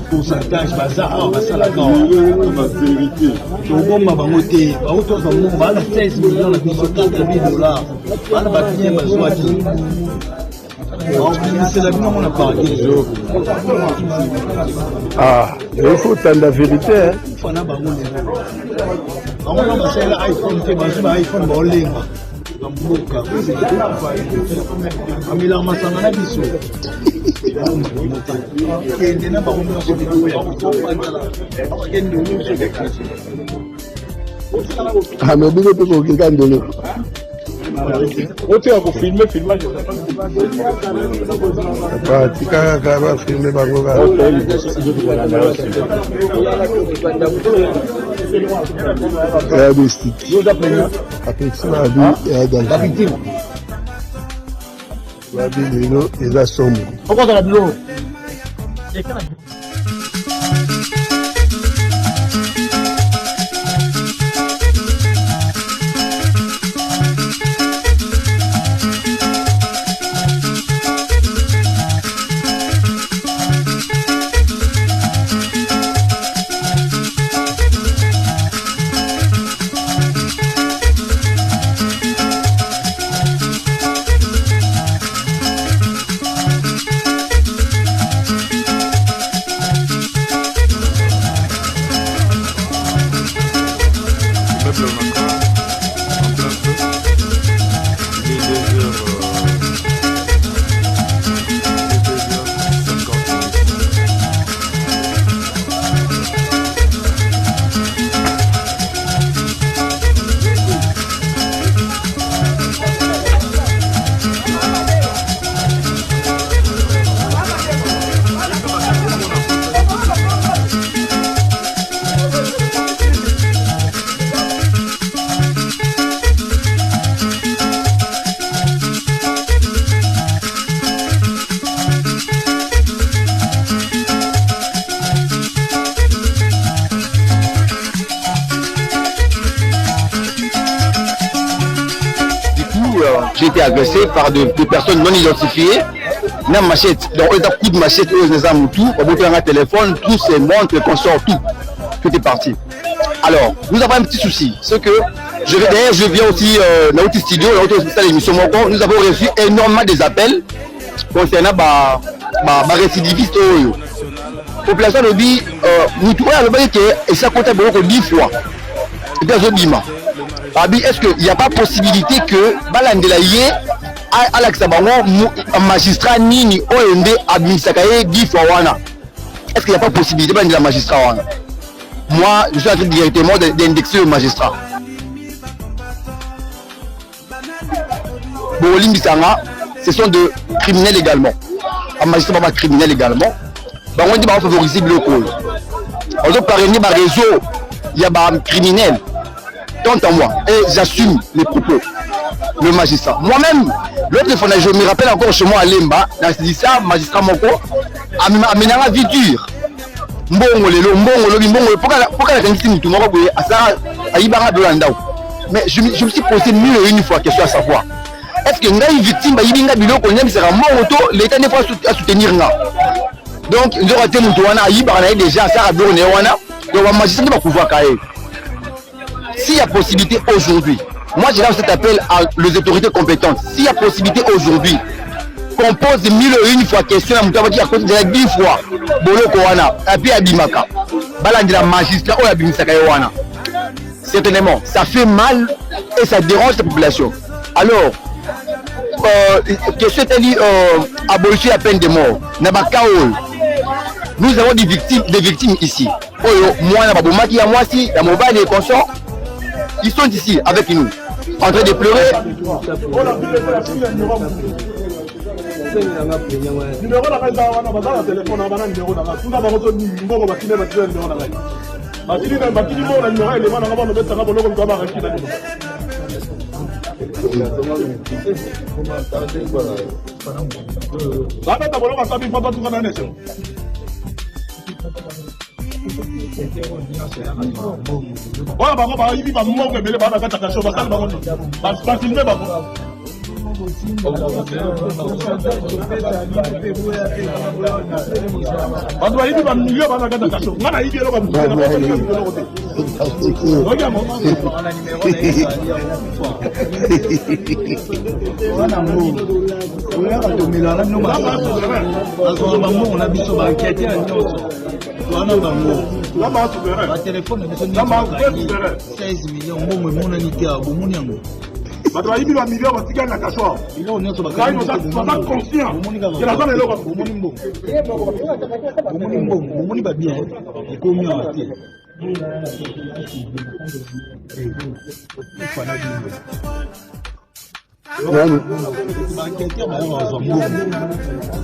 pourcentage bazar basala quand vérité au bon mabangote auto za mo bana 16 millions na biso $4 millions bana batien bazwaki c'est la vie on a parlé il faut tendre la vérité fana bango on a basala iPhone te bazuma iPhone ba olenga amboka amila masanga na biso mais vous pouvez pas regarder de l'eau. Tu as filmé, filmé. Tu as filmé, J'ai été agressé par des personnes non identifiées. Même machette, donc il y a un coup de machette, tout, on a un téléphone, tout c'est montre, consort, tout est parti. Alors, nous avons un petit souci, c'est que je viens aussi dans notre studio, dans notre émission, nous avons reçu énormément des appels concernant les récidivistes. La population nous dit, nous trouvons que ça compte beaucoup 10 fois. Est-ce qu'il n'y a pas possibilité que Balandelaye à un magistrat Nini OND administrateur 10 fois est-ce qu'il n'y a pas possibilité de la magistrat? Moi, je suis en train directement d'indexer le magistrat. Bon, ce sont de criminels également. Un magistrat pas criminel également. On dit qu'on va favoriser le col. On doit parrainer par réseau. Il y a des criminels. Tant à moi. Et j'assume les propos. Le magistrat. Moi-même, l'autre fois, je me rappelle encore chez moi à Lemba, j'ai dit ça, magistrat Moko, a mené la vie dure. Mais je me suis posé mieux une fois question à savoir. est-ce que ngai victime bayibinga biloko nyamisaka moto l'état n'est pas à soutenir nga donc nous avons été moutouana ayibaka déjà ça a donné wana donc va magistrat va pouvoir cahier s'il y a possibilité aujourd'hui moi je lance cet appel à les autorités compétentes s'il y a possibilité aujourd'hui qu'on pose 1001 fois question à moutouana à cause de 10 fois boloko wana et puis abimaka balandila magistrat ou abimisaka wana certainement ça fait mal et ça dérange la population alors question est dit abolition la peine de mort Nabakaol nous avons des victimes ici moi Nababomaki à moi si la mobile et consort ils sont ici avec nous en train de pleurer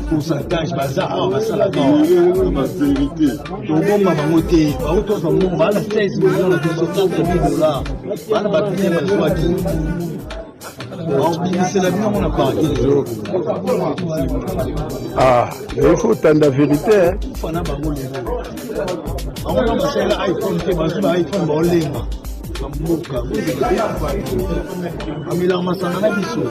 pourcentage bazar basala quand ma vérité donc on m'a monté auto ça mon bala 16 millions de $4 bana ba bien bazwa qui c'est la vie on a parlé ah il faut tant de vérité hein fana bango le on a masala iPhone te bazwa iPhone ba olenga mboka amila masana na biso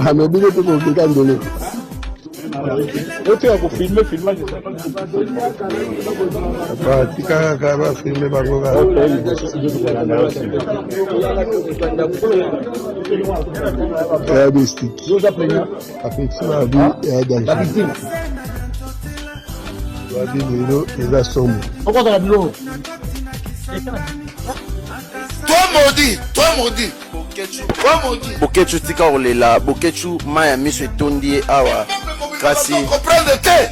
amebile pe kokeka ndolo ote ya kofilme filmage tikaka bafilme bango ya bestiki affection abi ya danger babi lelo eza somo toi maudit Bokechu tika olela Bokechu maya miso etondi awa kasi comprendre te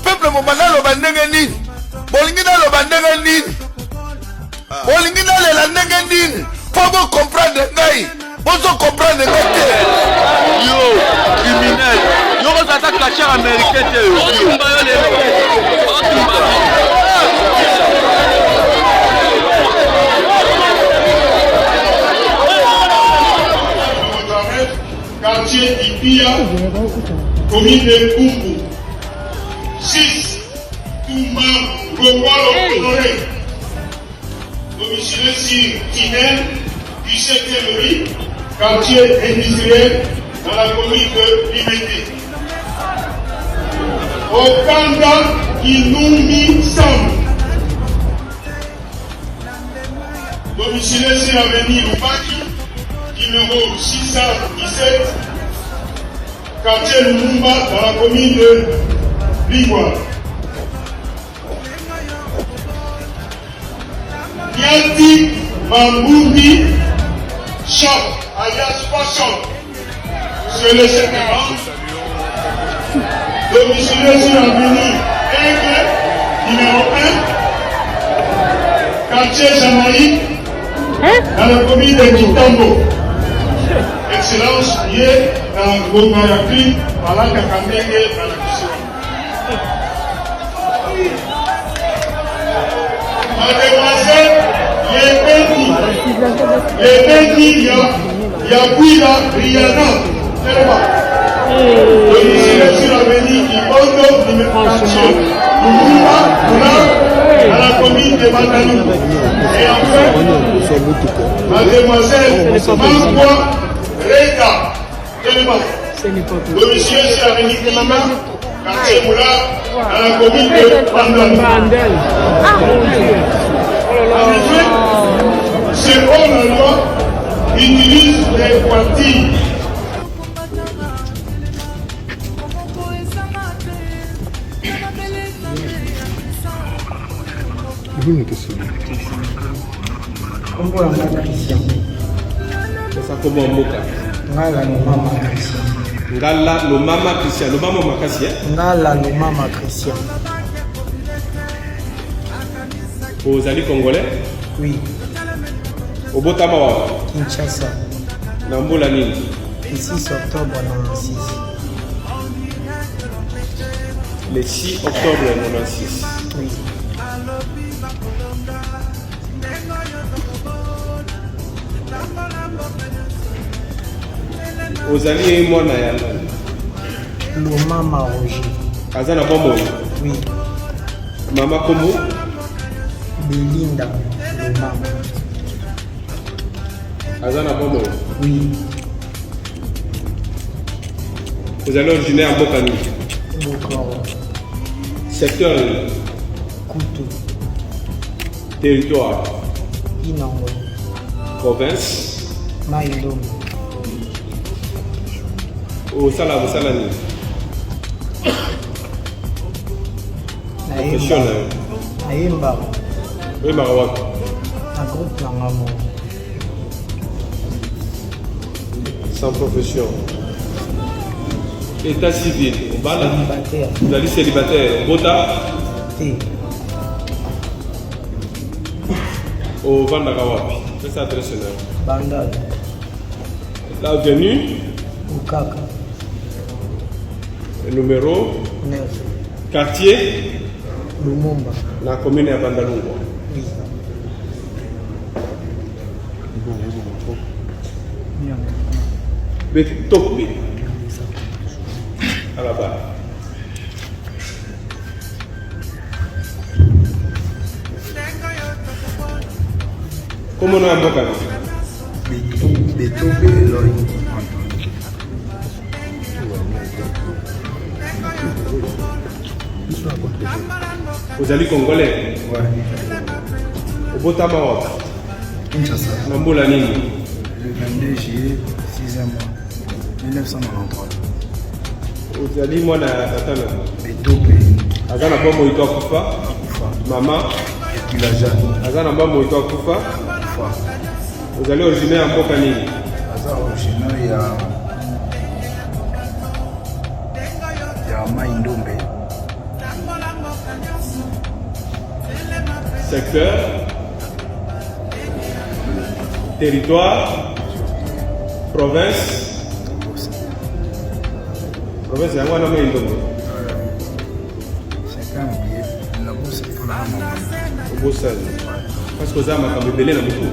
peuple mobanda loba ndenge nini bolingi na loba ndenge nini bolingi na lela ndenge nini po bo comprendre ngai bozo comprendre ngai te yo criminel yo ko zata cacheur américain te yo tumba yo le quartier Ipia, commune de Kumbu. 6. Toumba Gokolo Honoré. Domicile sur Tinel, 17e rue, quartier industriel, dans la commune de Limete. Okanda Inumbi Sam. Domicile sur l'avenue Lubaki. Numéro 617, quartier Lumumba, dans la commune de Bigwa. Yati Mamboudi Shop, alias Poisson, sur le secteur. Domicile sur l'avenue Aigle, numéro 1, quartier Jamaïque, dans la commune de Kitambo. Excellence liée dans Gomayakli, à la Kakambenge, dans la mission. Mademoiselle, les Bendi, Yabuila, Rihanna, Teleba. Domicile sur l'avenue Kibondo, numéro 4, Lumumba, Moula, à la commune de Bandalou. Et enfin, mademoiselle Mangwa Reka Telema, le monsieur Charani Kilima, quartier Moula, à la commune de Bandalou. En effet, selon la loi, utilise les parties. Kombo la Christian. Ça comment mboka? Ngala no mama Christian. Ngala no mama Christian, no mama makasi eh? Ngala no mama Christian. Vous allez congolais? Oui. Au Botama wa? Kinshasa. Na mbola nini? 6 octobre 96. Le 6 octobre 96. Oui. Ozali mwana ya Le mama Roger. Azana bombo. Oui. Mama Kombo? Belinda le mama. Azana bombo. Oui. Vous allez originaire à Bokani. Bokoro. Secteur Koutou. Territoire. Inango. Province. Maïlom. Au Sala, au Salani. Profession. Naïmba. Oui, Marawak. Un groupe Langamo. Sans profession. État civil. Célibataire. Vous allez célibataire. Bota. T. Au Vandagawapi. C'est ça, traditionnel. Bandal. L'avenue. Ukaka. Le numéro. 9. Quartier. Lumumba. La commune à Bandalungo. Oui. Top B. À la barre. Comment on a un bocal? Vous allez congolais? Ouais. Au Botama wa? Kinshasa. Nambola nini? Le 22 juillet, 6e mois, 1993. Vous allez moi na tatana? Betobe. Azana bombo ito akufa? Mama? Ekilaja. Azana bombo ito akufa? Vous allez originaire à mboka nini? Aza originaire ya Mai-Ndombe. Secteur, territoire, province. Province yango wana Mai-Ndombe. C'est quand même la bourse pour la maman. Au Bosali. Parce que ça m'a comme belé na mutu.